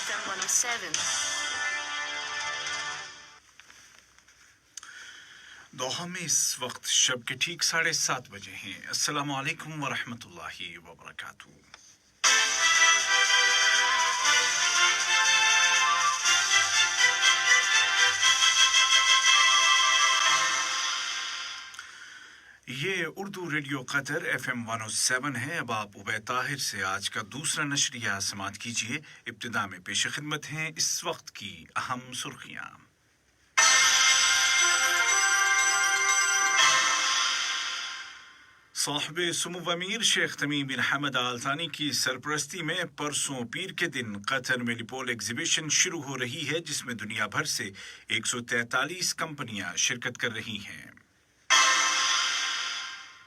FM 107. दोहा में इस वक्त शब के ठीक 7:30 बजे हैं। अस्सलाम वालेकुम वरहमतुल्लाहि वबरकातुहू। ये उर्दू रेडियो कतर FM 107 है। अब आप उबैद ताहिर से आज का दूसरा नशरिया समाअत कीजिए। इब्तिदा में पेश खिदमत हैं इस वक्त की अहम सुर्खियां। साहिब सुमुव अमीर शेख तमीम बिन हमद आल थानी की सरपरस्ती में परसों पीर के दिन कतर में लिपोल एग्जीबिशन शुरू हो रही है, जिसमें दुनिया भर से 143 कंपनियां शिरकत कर रही हैं।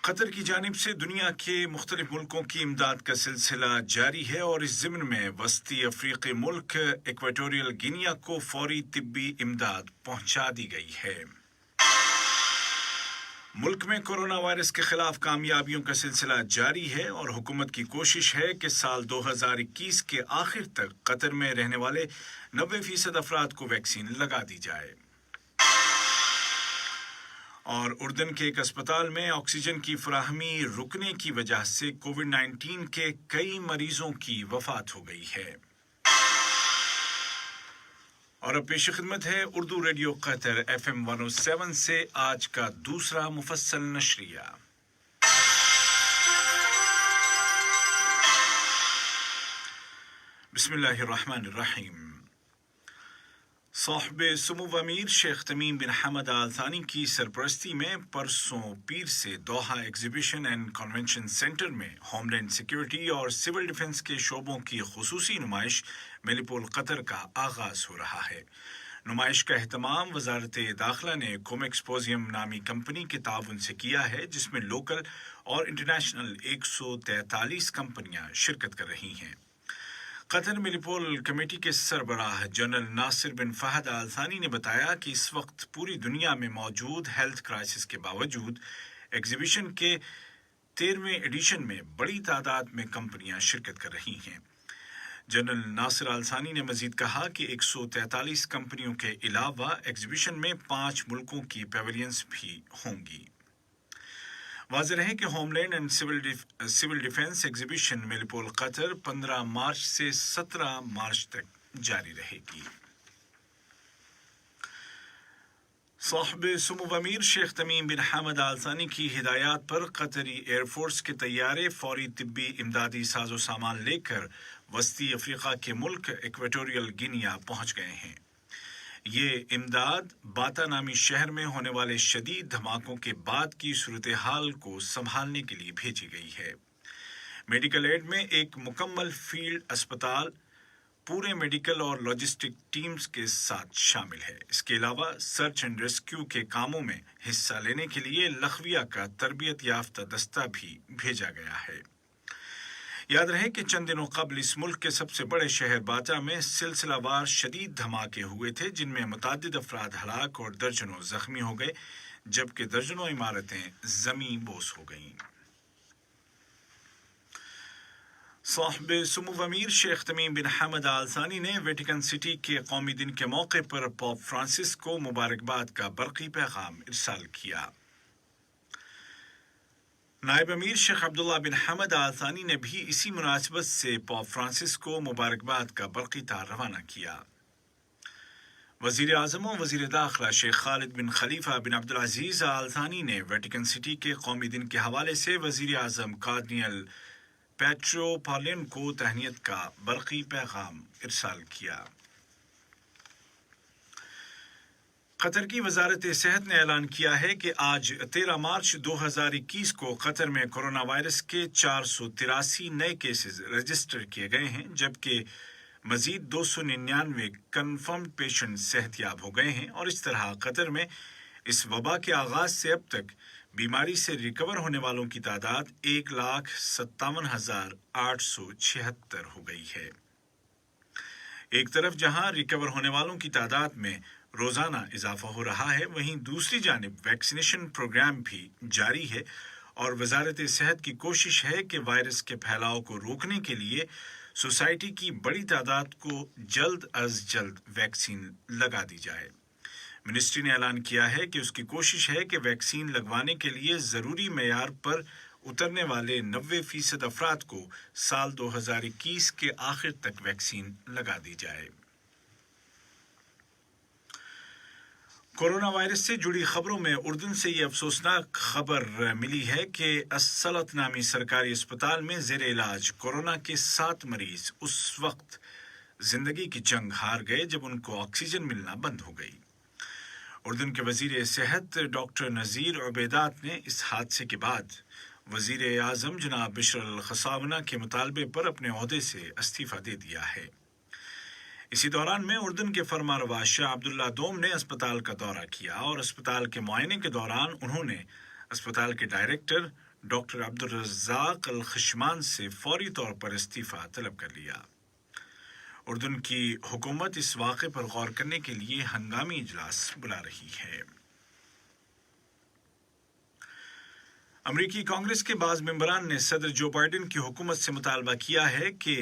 कतर की जानिब से दुनिया के मुख्तलिफ मुल्कों की इमदाद का सिलसिला जारी है और इस ज़िम्न में वस्ती अफ्रीकी मुल्क इक्वेटोरियल गिनिया को फौरी तिब्बी इमदाद पहुंचा दी गई है। मुल्क में कोरोना वायरस के खिलाफ कामयाबियों का सिलसिला जारी है और हुकूमत की कोशिश है कि साल 2021 के आखिर तक कतर में रहने वाले 90% अफराद को वैक्सीन लगा दी जाए। और उर्दन के एक अस्पताल में ऑक्सीजन की फराहमी रुकने की वजह से कोविड-19 के कई मरीजों की वफात हो गई है। और अब पेश खिदमत है उर्दू रेडियो कतर FM 107 से आज का दूसरा मुफस्सल नशरिया। बिस्मिल्लाहिर्रहमानिर्रहीम। साहिब सुमुव अमीर शेख तमीम बिन हमद आल थानी की सरपरस्ती में परसों पीर से दोहा एग्जीबिशन एंड कन्वेंशन सेंटर में होमलैंड सिक्योरिटी और सिविल डिफेंस के शोबों की खुसूसी नुमाइश मेलिपोल कतर का आगाज हो रहा है। नुमाइश का एहतमाम वजारत दाखिला ने कोमेक्सपोजियम नामी कंपनी के ताउन से किया है, जिसमें लोकल और इंटरनेशनल 143 कंपनियां शिरकत कर रही हैं। कतर मिलिपोल कमेटी के सरबराह जनरल नासिर बिन फहद आल थानी ने बताया कि इस वक्त पूरी दुनिया में मौजूद हेल्थ क्राइसिस के बावजूद एग्जीबिशन के 13वें एडिशन में बड़ी तादाद में कंपनियां शिरकत कर रही हैं। जनरल नासिर आल थानी ने मजीद कहा कि 143 कंपनियों के अलावा एग्जीबिशन में 5 मुल्कों की पेविलियंस भी होंगी। वाज़ेह रहे कि homeland and civil defence exhibition Milipol Qatar 15 मार्च से 17 मार्च तक जारी रहेगी। साहिब सुमुव अमीर शेख तमीम बिन हमद आल थानी की हिदायत पर कतरी एयरफोर्स के तैयारे फौरी तिब्बी इमदादी साजो सामान लेकर वस्ती अफ्रीका के मुल्क इक्वेटोरियल गिनिया पहुंच गए हैं। ये इमदाद बाता नामी शहर में होने वाले शदीद धमाकों के बाद की सूरत हाल को संभालने के लिए भेजी गई है। मेडिकल एड में एक मुकम्मल फील्ड अस्पताल पूरे मेडिकल और लॉजिस्टिक टीम्स के साथ शामिल है। इसके अलावा सर्च एंड रेस्क्यू के कामों में हिस्सा लेने के लिए लखविया का तरबियत याफ्ता दस्ता भी भेजा गया है। याद रहे कि चंद दिनों कबल इस मुल्क के सबसे बड़े शहर बाता में सिलसिलावार शदीद धमाके हुए थे, जिनमें मुतादिद अफराद हलाक और दर्जनों जख्मी हो गए, जबकि दर्जनों इमारतें जमी बोस हो गईं। साहिब सुमुव अमीर शेख तमीम बिन हमद आल थानी ने वेटिकन सिटी के कौमी दिन के मौके पर पोप फ्रांसिस को मुबारकबाद का बरकी पैगाम इरसाल किया। नायब अमीर शेख अब्दुल्ला बिन हमद आल थानी ने भी इसी मुनासिबत से पोप फ्रांसिस को मुबारकबाद का बरकी तार रवाना किया। वजीर आज़म और वजीर दाखिला शेख खालिद बिन खलीफा बिन अब्दुल अजीज आल थानी ने वेटिकन सिटी के कौमी दिन के हवाले से वजीर आज़म कार्डिनल पेट्रो पार्लिन को तहनीत का बरकी पैगाम इरसाल किया। कतर की वजारत सेहत ने ऐलान किया है कि आज 13 मार्च 2021 को कतर में कोरोना वायरस के 483 नए केसेस रजिस्टर किए गए हैं, जबकि मजीद 299 कन्फर्म पेशेंट सेहतयाब हो गए हैं। और इस तरह कतर में इस वबा के आगाज से अब तक बीमारी से रिकवर होने वालों की तादाद 1,57,876 हो गई है। एक तरफ जहां रिकवर होने वालों की तादाद में रोजाना इजाफा हो रहा है, वहीं दूसरी जानिब वैक्सीनेशन प्रोग्राम भी जारी है और वजारत सेहत की कोशिश है कि वायरस के फैलाव को रोकने के लिए सोसाइटी की बड़ी तादाद को जल्द अज जल्द वैक्सीन लगा दी जाए। मिनिस्ट्री ने ऐलान किया है कि उसकी कोशिश है कि वैक्सीन लगवाने के लिए ज़रूरी मेयार पर उतरने वाले 90% अफराद को साल 2021 के आखिर तक वैक्सीन लगा दी जाए। कोरोना वायरस से जुड़ी खबरों में उर्दन से ये अफसोसनाक खबर मिली है कि अस्सलत नामी सरकारी अस्पताल में ज़ेर इलाज कोरोना के 7 मरीज उस वक्त जिंदगी की जंग हार गए जब उनको ऑक्सीजन मिलना बंद हो गई। उर्दन के वजीर सेहत डॉक्टर नज़ीर उबैदात ने इस हादसे के बाद वजीर आज़म जनाब बिशर अल खसावना के मुतालबे पर अपने ओहदे से इस्तीफ़ा दे दिया है। इसी दौरान में उर्दन के फरमारवा शाह अब्दुल्ला दोम ने अस्पताल का दौरा किया और अस्पताल के मुआयने के दौरान उन्होंने अस्पताल के डायरेक्टर डॉक्टर अब्दुल रज़्ज़ाक अल खशमान से फौरी तौर पर इस्तीफ़ा तलब कर लिया। उर्दन की हुकूमत इस वाक़े पर गौर करने के लिए हंगामी इजलास बुला रही है। अमरीकी कांग्रेस के बाज़ मेंबरान ने सदर जो बाइडेन की हुकूमत से मुतालबा किया है कि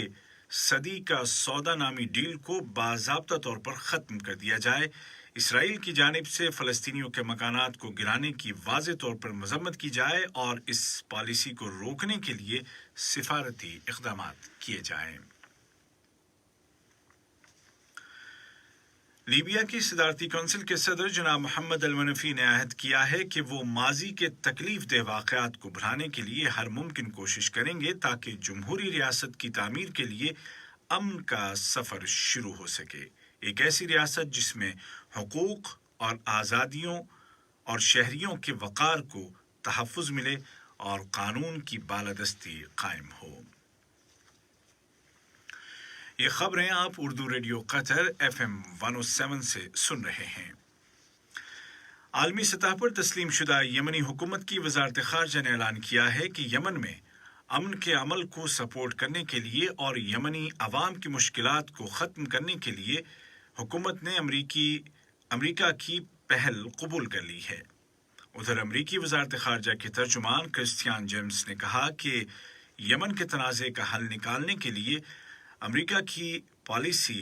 सदी का सौदा नामी डील को बाज़ाब्ता तौर पर ख़त्म कर दिया जाए, इसराइल की जानिब से फ़लस्तीनियों के मकानात को गिराने की वाज़े तौर पर मज़म्मत की जाए और इस पॉलिसी को रोकने के लिए सिफारती इक़दामात किए जाएं। लीबिया की सदारती कौंसिल के सदर जनाब मोहम्मद अल मनफी ने अहद किया है कि वो माजी के तकलीफ दह वाक़यात को भुलाने के लिए हर मुमकिन कोशिश करेंगे ताकि जमहूरी रियासत की तामीर के लिए अमन का सफ़र शुरू हो सके। एक ऐसी रियासत जिसमें हुकूक और आज़ादियों और शहरियों के वक़ार को तहफ़्फ़ुज़ मिले और कानून की बालादस्ती कायम हो। ये खबरें आप उर्दू रेडियो कतर FM 107 से सुन रहे हैं। आलमी सतह पर तस्लीम शुदा यमनी हुकूमत की वजारत ख़ारजा ने ऐलान किया है कि यमन में अमन के अमल को सपोर्ट करने के लिए और यमनी अवाम की मुश्किलात को ख़त्म करने के लिए हुकूमत ने अमरीका की पहल कबूल कर ली है। उधर अमरीकी वजारत ख़ारजा के तर्जुमान क्रिस्टियन जेम्स ने कहा कि यमन के तनाज़े का हल निकालने के लिए अमेरिका की पॉलिसी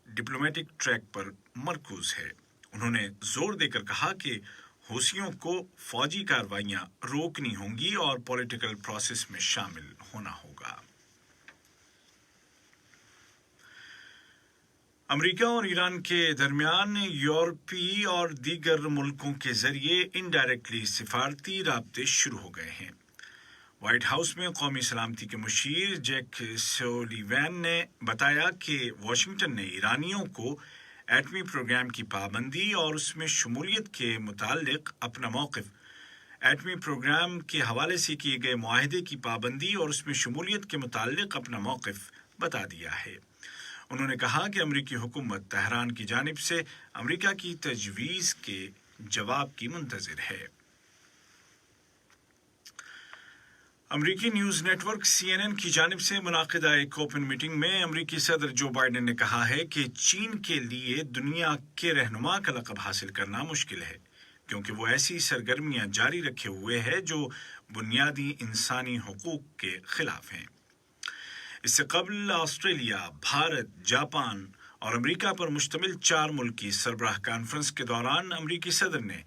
डिप्लोमेटिक ट्रैक पर मरकूज है। उन्होंने जोर देकर कहा कि हूसियों को फौजी कार्रवाइयां रोकनी होंगी और पॉलिटिकल प्रोसेस में शामिल होना होगा। अमेरिका और ईरान के दरमियान यूरोपीय और दीगर मुल्कों के जरिए इनडायरेक्टली सिफारती राब्ते शुरू हो गए हैं। व्हाइट हाउस में कौमी सलामती के मुशीर जैक सोलिवैन ने बताया कि वाशिंगटन ने ईरानियों को एटमी प्रोग्राम की पाबंदी और उसमें शमूलियत के मुतालिक अपना मौक़िफ़, एटमी प्रोग्राम के हवाले से किए गए मुआहदे की पाबंदी और उसमें शमूलियत के मुतालिक अपना मौक़िफ़ बता दिया है। उन्होंने कहा कि अमरीकी हुकूमत तेहरान की जानिब से अमरीका की तजवीज़ के जवाब की मुंतज़िर है। अमरीकी न्यूज़ नेटवर्क CNN की जानिब से मुनाकिदा एक ओपन मीटिंग में अमरीकी सदर जो बाइडेन ने कहा है कि चीन के लिए दुनिया के रहनुमा का लक़ब हासिल करना मुश्किल है, क्योंकि वो ऐसी सरगर्मियां जारी रखे हुए है जो बुनियादी इंसानी हुकूक के खिलाफ हैं। इससे कबल ऑस्ट्रेलिया, भारत, जापान और अमरीका पर मुश्तमिल 4 मुल्की सरबराह कॉन्फ्रेंस के दौरान अमरीकी सदर ने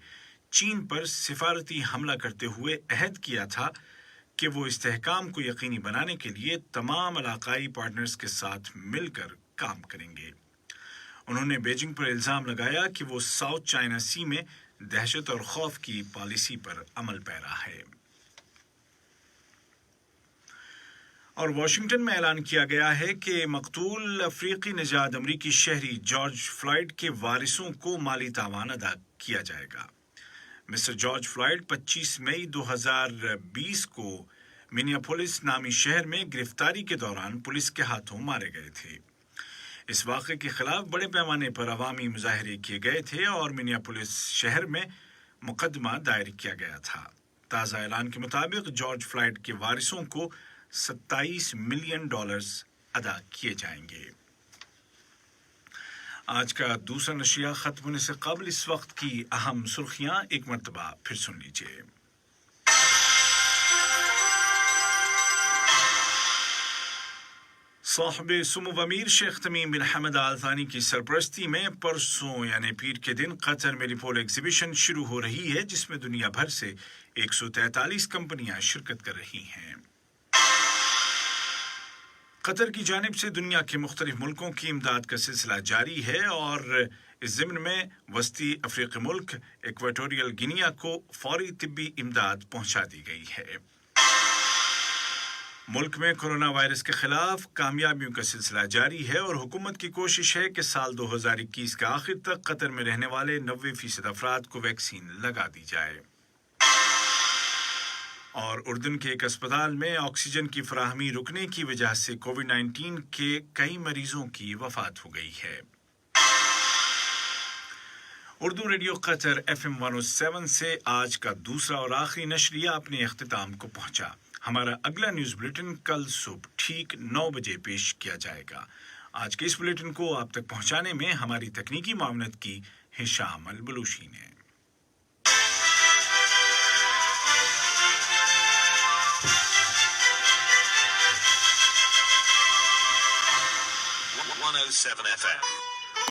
चीन पर सिफारती हमला करते हुए अहद किया था कि वो इस्तेहकाम को यकीनी बनाने के लिए तमाम इलाकाई पार्टनर्स के साथ मिलकर काम करेंगे। उन्होंने बीजिंग पर इल्ज़ाम लगाया कि वो साउथ चाइना सी में दहशत और खौफ की पॉलिसी पर अमल पैरा है। और वाशिंगटन में ऐलान किया गया है कि मकतूल अफ्रीकी निजात अमरीकी शहरी जॉर्ज फ्लॉयड के वारिसों को माली तावान अदा किया जाएगा। मिस्टर जॉर्ज फ्लॉयड 25 मई 2020 को मिनियापोलिस नामी शहर में गिरफ्तारी के दौरान पुलिस के हाथों मारे गए थे। इस वाक़े के खिलाफ बड़े पैमाने पर अवामी मुजाहरे किए गए थे और मिनियापोलिस शहर में मुकदमा दायर किया गया था। ताज़ा ऐलान के मुताबिक जॉर्ज फ्लॉयड के वारिसों को $27 मिलियन अदा किए जाएंगे। आज का दूसरा नशिया खत्म होने से कबल इस वक्त की अहम सुर्खियां एक मरतबा फिर सुन लीजिए। صاحب سمو امیر شیخ تمیم بن حمد آل ثانی کی سرپرستی میں پرسوں یعنی پیر کے دن قطر میں ریپول ایگزیبیشن شروع ہو رہی ہے، جس میں دنیا بھر سے 143 کمپنیاں شرکت کر رہی ہیں۔ قطر کی جانب سے دنیا کے مختلف ملکوں کی امداد کا سلسلہ جاری ہے اور اس ضمن میں وسطی افریقی ملک ایکواٹوریل گینیا کو فوری طبی امداد پہنچا دی گئی ہے۔ ملک میں کورونا وائرس کے خلاف کامیابیوں کا سلسلہ جاری ہے اور حکومت کی کوشش ہے کہ سال 2021 کے آخر تک قطر میں رہنے والے 90% افراد کو ویکسین لگا دی جائے۔ اور اردن کے ایک اسپتال میں آکسیجن کی فراہمی رکنے کی وجہ سے کووڈ-19 کے کئی مریضوں کی وفات ہو گئی ہے۔ اردو ریڈیو قطر FM 107 سے آج کا دوسرا اور آخری نشریہ اپنے اختتام کو پہنچا۔ ہمارا اگلا نیوز بلیٹن کل صبح ٹھیک 9 بجے پیش کیا جائے گا۔ آج کے اس بلیٹن کو آپ تک پہنچانے میں ہماری تکنیکی معاونت کی ہشام البلوشی نے۔ 107 FM